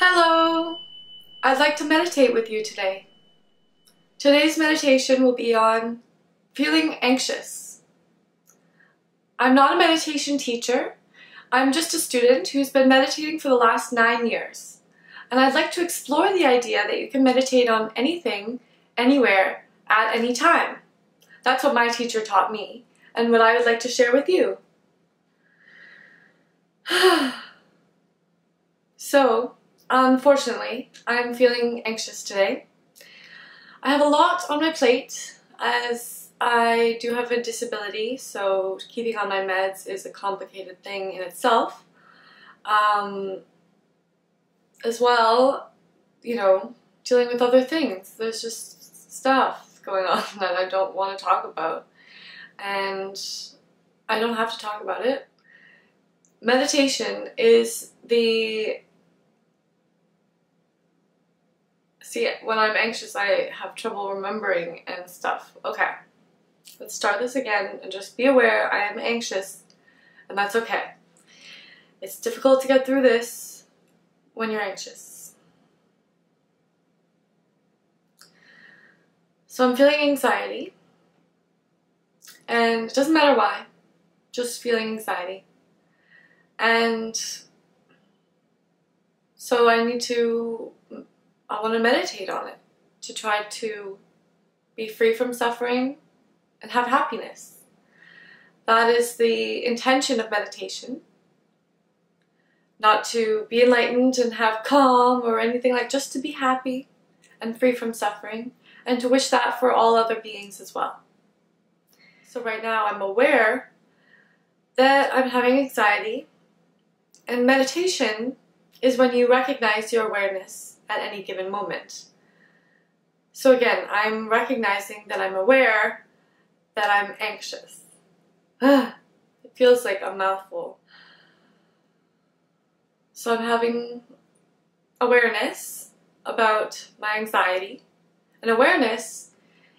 Hello! I'd like to meditate with you today. Today's meditation will be on feeling anxious. I'm not a meditation teacher. I'm just a student who's been meditating for the last 9 years. And I'd like to explore the idea that you can meditate on anything, anywhere, at any time. That's what my teacher taught me, and what I would like to share with you. So, unfortunately, I'm feeling anxious today. I have a lot on my plate as I do have a disability, so keeping on my meds is a complicated thing in itself. As well, dealing with other things. There's just stuff going on that I don't want to talk about, and I don't have to talk about it. Meditation is See, when I'm anxious, I have trouble remembering and stuff. Okay, let's start this again and just be aware I am anxious, and that's okay. It's difficult to get through this when you're anxious. So I'm feeling anxiety, and it doesn't matter why, just feeling anxiety. And so I want to meditate on it to try to be free from suffering and have happiness. That is the intention of meditation. Not to be enlightened and have calm or anything just to be happy and free from suffering, and to wish that for all other beings as well. So right now I'm aware that I'm having anxiety, and meditation is when you recognize your awareness at any given moment. So again, I'm recognizing that I'm aware that I'm anxious. It feels like a mouthful. So I'm having awareness about my anxiety. And awareness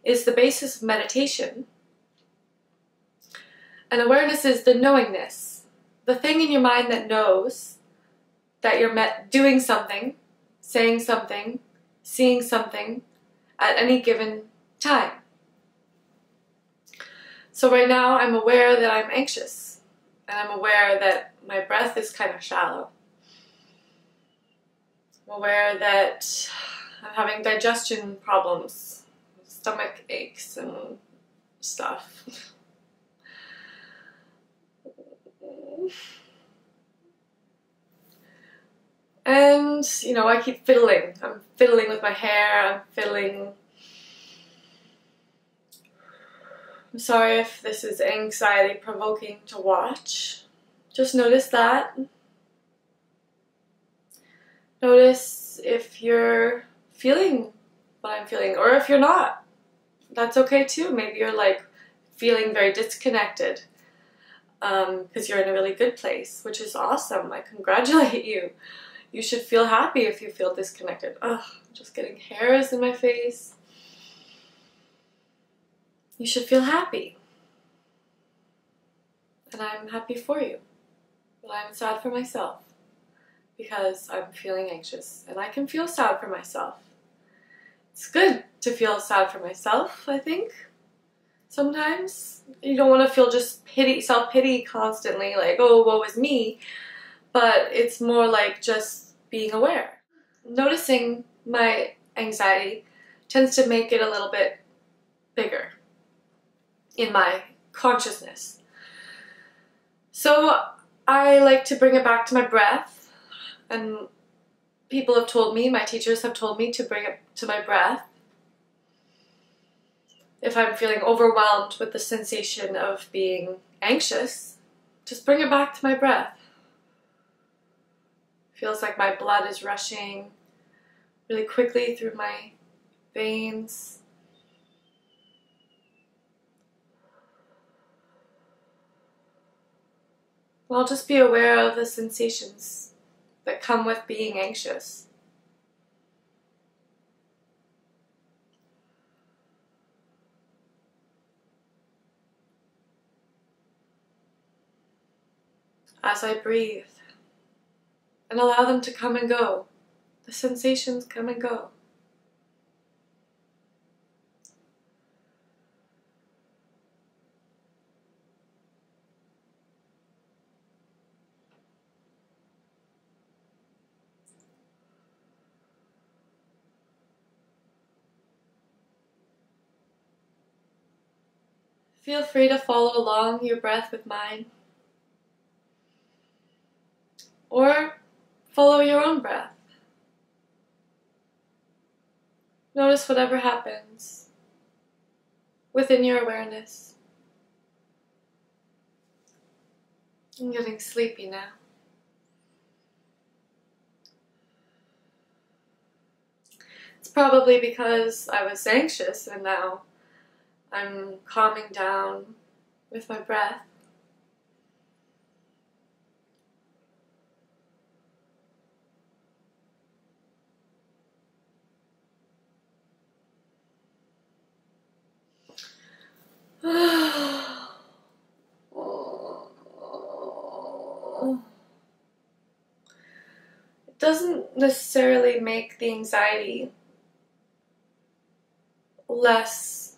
is the basis of meditation. And awareness is the knowingness, the thing in your mind that knows that you're doing something, saying something, seeing something at any given time. So right now I'm aware that I'm anxious, and I'm aware that my breath is kind of shallow. I'm aware that I'm having digestion problems, stomach aches and stuff. And, I keep fiddling. I'm fiddling with my hair, I'm sorry if this is anxiety provoking to watch. Just notice that. Notice if you're feeling what I'm feeling, or if you're not. That's okay too. Maybe you're feeling very disconnected because you're in a really good place, which is awesome. I congratulate you. You should feel happy if you feel disconnected. Ugh, I'm just getting hairs in my face. You should feel happy. And I'm happy for you. But I'm sad for myself because I'm feeling anxious. And I can feel sad for myself. It's good to feel sad for myself, I think. Sometimes. You don't want to feel just self-pity constantly, oh, woe is me. But it's more just being aware. Noticing my anxiety tends to make it a little bit bigger in my consciousness. So I like to bring it back to my breath, and people have told me, my teachers have told me to bring it to my breath. If I'm feeling overwhelmed with the sensation of being anxious, just bring it back to my breath. Feels like my blood is rushing really quickly through my veins. I'll just be aware of the sensations that come with being anxious. As I breathe, and allow them to come and go The sensations come and go. Feel free to follow along your breath with mine, or follow your own breath. Notice whatever happens within your awareness. I'm getting sleepy now. It's probably because I was anxious and now I'm calming down with my breath. It doesn't necessarily make the anxiety less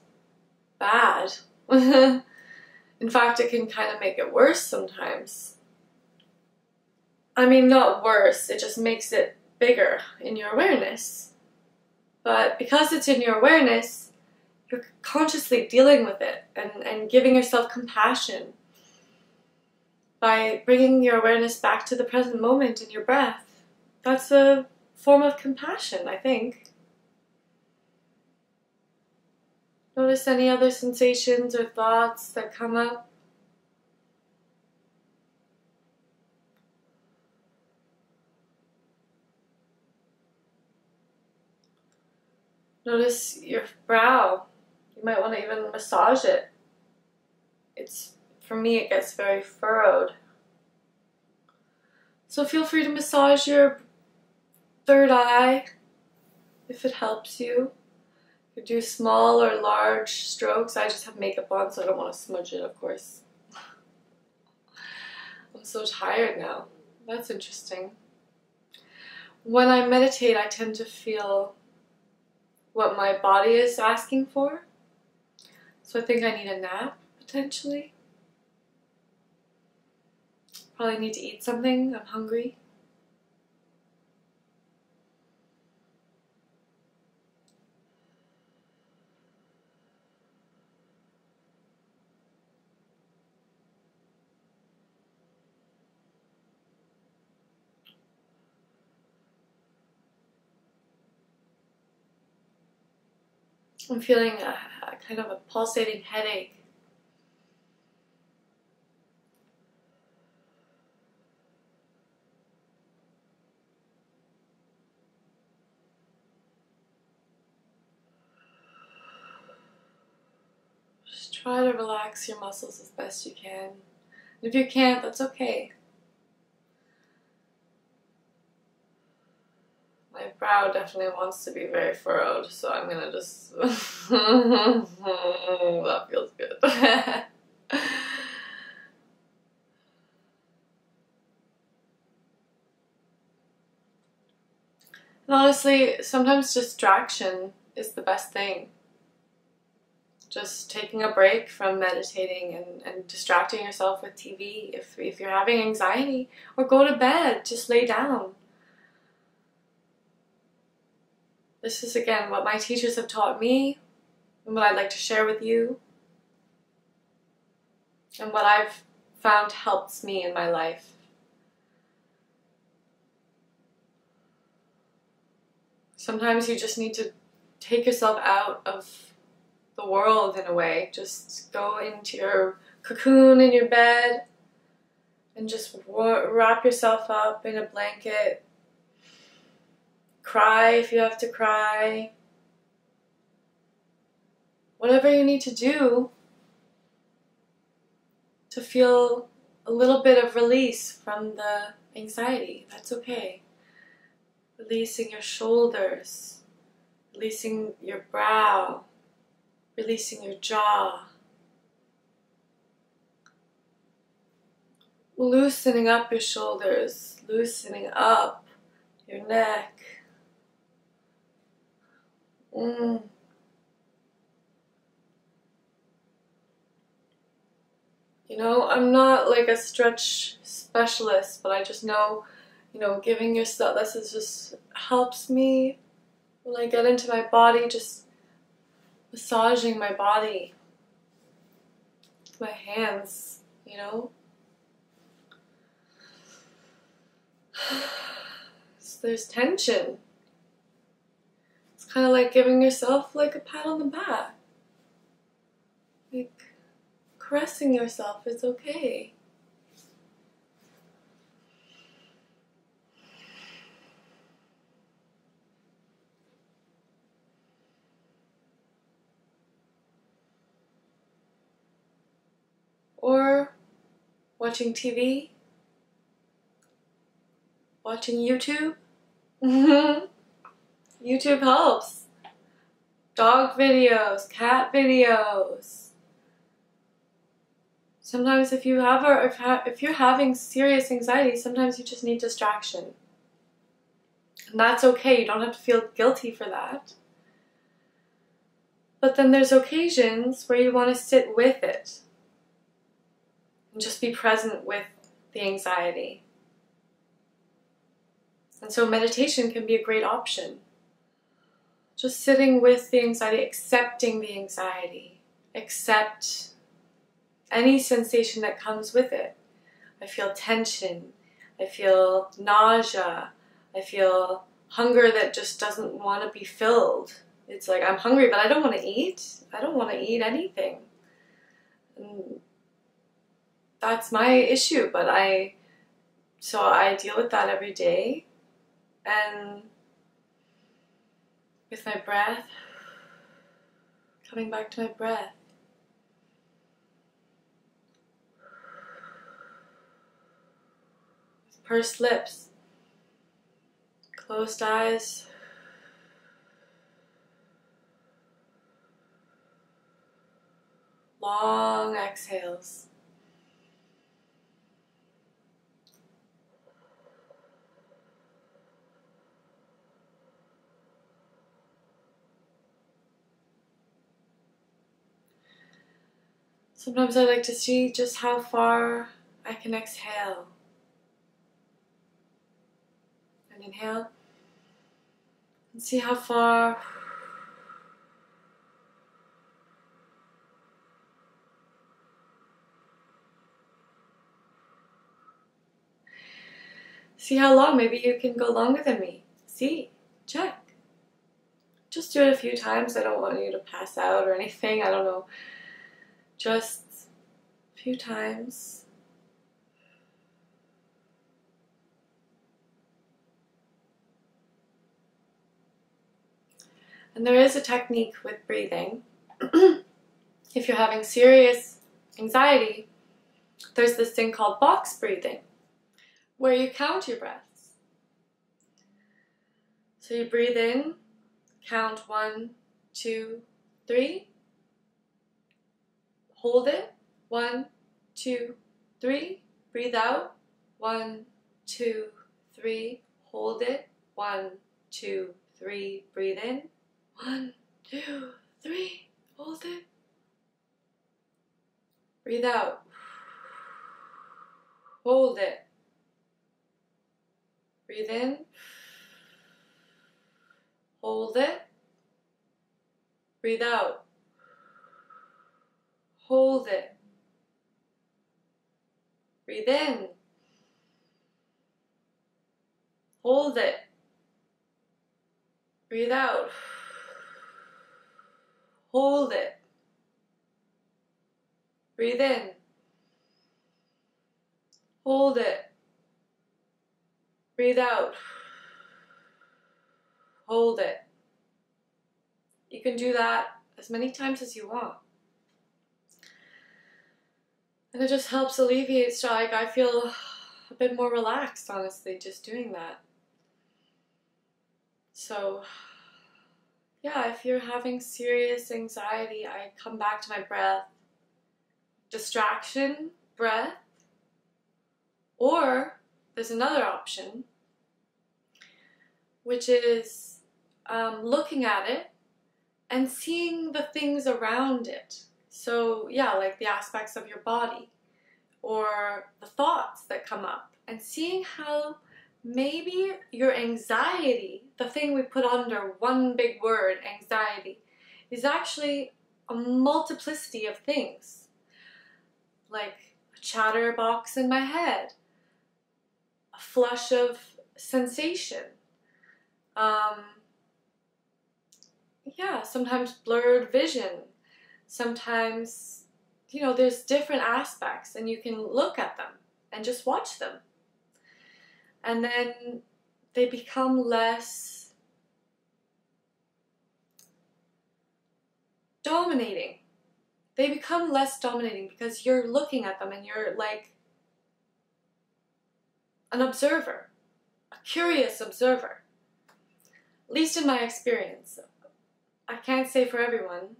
bad. In fact, it can kind of make it worse sometimes. I mean, not worse, it just makes it bigger in your awareness. But because it's in your awareness, you're consciously dealing with it and giving yourself compassion by bringing your awareness back to the present moment in your breath. That's a form of compassion, I think. Notice any other sensations or thoughts that come up. Notice your brow. You might want to even massage it. For me, it gets very furrowed. So feel free to massage your third eye if it helps you. You could do small or large strokes. I just have makeup on, so I don't want to smudge it, of course. I'm so tired now. That's interesting. When I meditate, I tend to feel what my body is asking for. So I think I need a nap, potentially. Probably need to eat something. I'm hungry. I'm feeling a kind of a pulsating headache. Just try to relax your muscles as best you can. If you can't, that's okay. My brow definitely wants to be very furrowed, so I'm gonna just... That feels good. And honestly, sometimes distraction is the best thing. Just taking a break from meditating and distracting yourself with TV if you're having anxiety, or go to bed, just lay down. This is, again, what my teachers have taught me and what I'd like to share with you and what I've found helps me in my life. Sometimes you just need to take yourself out of the world in a way. Just go into your cocoon in your bed and just wrap yourself up in a blanket. Cry if you have to cry. Whatever you need to do to feel a little bit of release from the anxiety. That's okay. Releasing your shoulders, releasing your brow, releasing your jaw. Loosening up your shoulders, loosening up your neck, You know, I'm not like a stretch specialist, but I just know, you know, giving yourself, this is just helps me when I get into my body, just massaging my body with my hands, you know. So there's tension. It's kind of like giving yourself like a pat on the back. Like caressing yourself, it's okay. Or watching TV, watching YouTube. YouTube helps. Dog videos, cat videos. Sometimes if you have if you're having serious anxiety, sometimes you just need distraction. And that's okay. You don't have to feel guilty for that. But then there's occasions where you want to sit with it and just be present with the anxiety. And so meditation can be a great option. Just sitting with the anxiety, accepting the anxiety. Accept any sensation that comes with it. I feel tension. I feel nausea. I feel hunger that just doesn't want to be filled. It's like I'm hungry, but I don't want to eat. I don't want to eat anything. And that's my issue, but so I deal with that every day. And with my breath, coming back to my breath. With pursed lips, closed eyes. Long exhales. Sometimes I like to see just how far I can exhale. And inhale. And see how far. See how long. Maybe you can go longer than me. See. Check. Just do it a few times. I don't want you to pass out or anything. I don't know. Just a few times. And there is a technique with breathing. If you're having serious anxiety, there's this thing called box breathing, where you count your breaths. So you breathe in, count 1, 2, 3. Hold it, 1, 2, 3. Breathe out, 1, 2, 3. Hold it, 1, 2, 3. Breathe in, 1, 2, 3. Hold it. Breathe out. Hold it. Breathe in. Hold it. Breathe out. Hold it. Breathe in. Hold it. Breathe out. Hold it. Breathe in. Hold it. Breathe out. Hold it. You can do that as many times as you want. And it just helps alleviate stress. I feel a bit more relaxed, honestly, just doing that. So, yeah, if you're having serious anxiety, I come back to my breath. Distraction, breath. Or there's another option, which is looking at it and seeing the things around it. So yeah, like the aspects of your body or the thoughts that come up, and seeing how maybe your anxiety, the thing we put under one big word, anxiety, is actually a multiplicity of things. Like a chatterbox in my head, a flush of sensation, yeah, sometimes blurred vision, sometimes, you know, there's different aspects, and you can look at them and just watch them. And then they become less dominating. They become less dominating because you're looking at them and you're like an observer, a curious observer. At least in my experience. I can't say for everyone.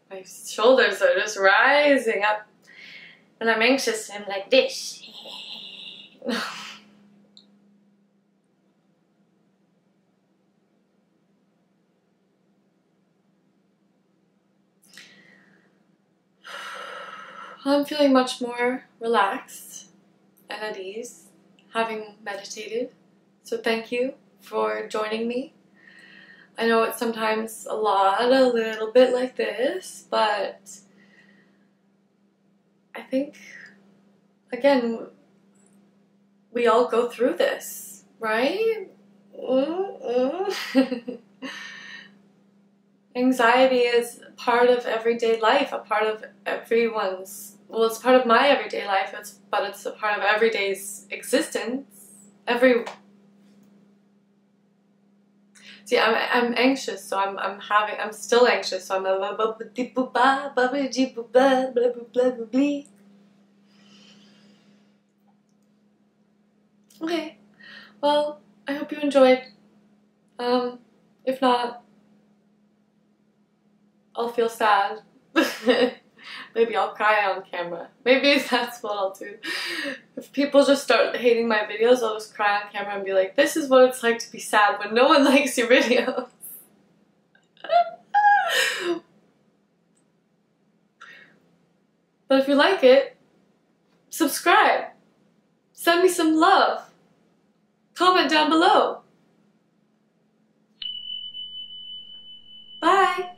My shoulders are just rising up. When I'm anxious, I'm like this. I'm feeling much more relaxed and at ease, having meditated. So thank you for joining me. I know it's sometimes a little bit like this, but I think, again, we all go through this, right? Anxiety is part of everyday life, a part of everyone's, well, it's part of my everyday life, but it's a part of everyday's existence. See, I'm anxious, so I'm still anxious, so I'm okay, well, I hope you enjoyed. If not, I'll feel sad. Maybe I'll cry on camera. Maybe that's what I'll do. If people just start hating my videos, I'll just cry on camera and be like, this is what it's like to be sad when no one likes your videos. But if you like it, subscribe. Send me some love. Comment down below. Bye.